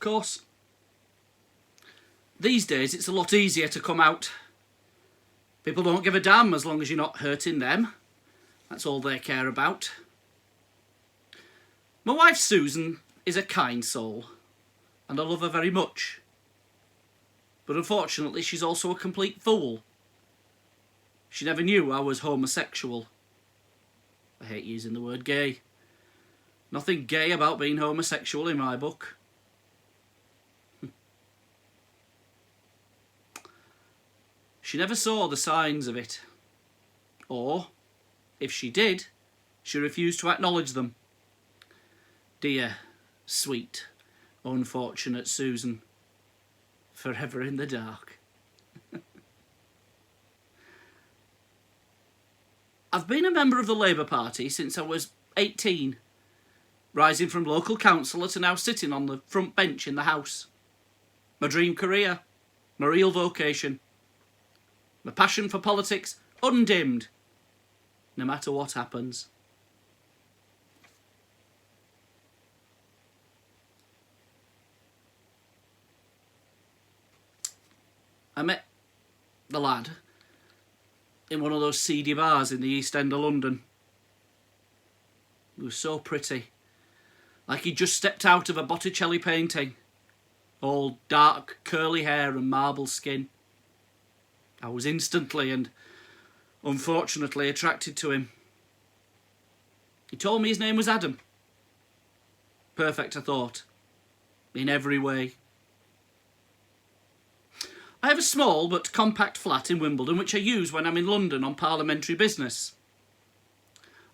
course. These days it's a lot easier to come out. People don't give a damn as long as you're not hurting them. That's all they care about. My wife Susan is a kind soul, and I love her very much. But unfortunately she's also a complete fool. She never knew I was homosexual. I hate using the word gay. Nothing gay about being homosexual in my book. She never saw the signs of it. Or, if she did, she refused to acknowledge them. Dear, sweet, unfortunate Susan. Forever in the dark. I've been a member of the Labour Party since I was 18, rising from local councillor to now sitting on the front bench in the House. My dream career, my real vocation, my passion for politics undimmed, no matter what happens. I met the lad in one of those seedy bars in the East End of London. He was so pretty, like he'd just stepped out of a Botticelli painting, all dark curly hair and marble skin. I was instantly and unfortunately attracted to him. He told me his name was Adam. Perfect, I thought, in every way. I have a small but compact flat in Wimbledon which I use when I'm in London on parliamentary business.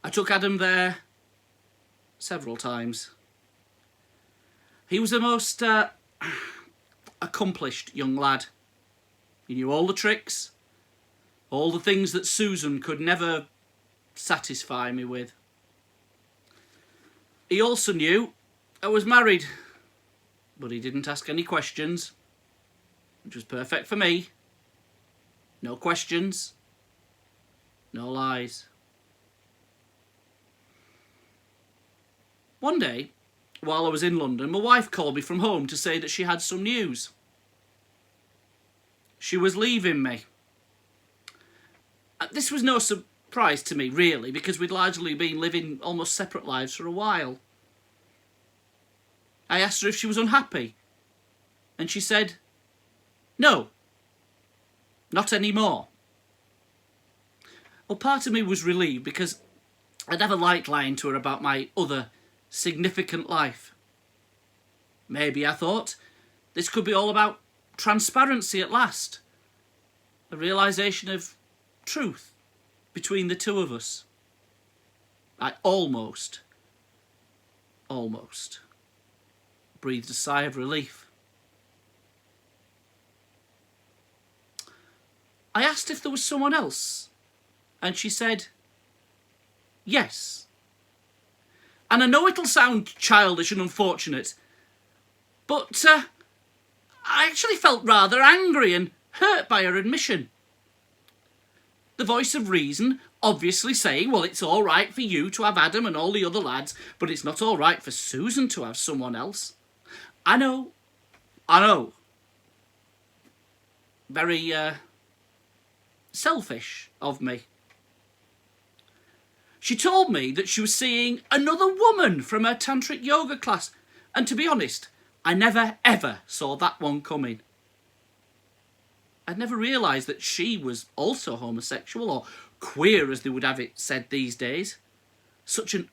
I took Adam there several times. He was a most accomplished young lad. He knew all the tricks, all the things that Susan could never satisfy me with. He also knew I was married, but he didn't ask any questions, which was perfect for me. No questions, no lies. One day, while I was in London, my wife called me from home to say that she had some news. She was leaving me. This was no surprise to me, really, because we'd largely been living almost separate lives for a while. I asked her if she was unhappy, and she said, no, not anymore. Well, part of me was relieved because I never liked lying to her about my other significant life. Maybe, I thought, this could be all about transparency at last. A realisation of truth between the two of us. I almost breathed a sigh of relief. I asked if there was someone else, and she said, yes. And I know it'll sound childish and unfortunate, but I actually felt rather angry and hurt by her admission. The voice of reason obviously saying, well, it's all right for you to have Adam and all the other lads, but it's not all right for Susan to have someone else. I know. Very selfish of me. She told me that she was seeing another woman from her tantric yoga class, and to be honest, I never ever saw that one coming. I'd never realised that she was also homosexual, or queer as they would have it said these days. Such an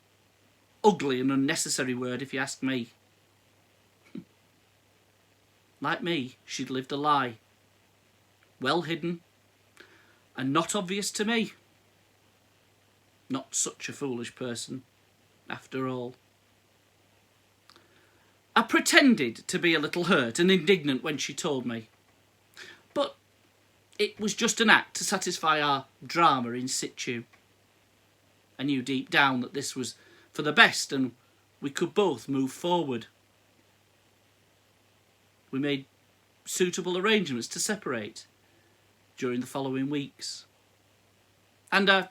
ugly and unnecessary word if you ask me. Like me, she'd lived a lie. Well hidden, and not obvious to me. Not such a foolish person, after all. I pretended to be a little hurt and indignant when she told me. But it was just an act to satisfy our drama in situ. I knew deep down that this was for the best and we could both move forward. We made suitable arrangements to separate during the following weeks. And I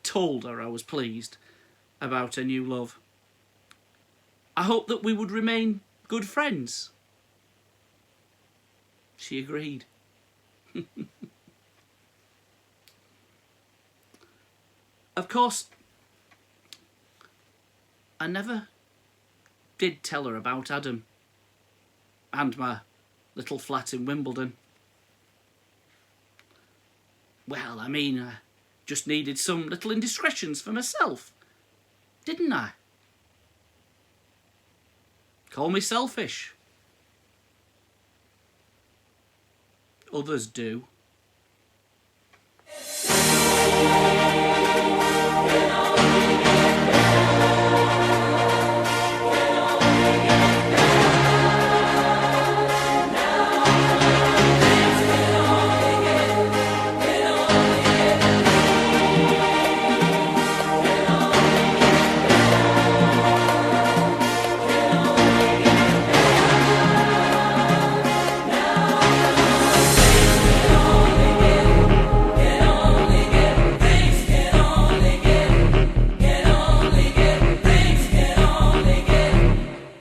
told her I was pleased about her new love. I hoped that we would remain good friends. She agreed. Of course, I never did tell her about Adam and my little flat in Wimbledon. Well, I mean, I just needed some little indiscretions for myself, didn't I? Call me selfish. Others do.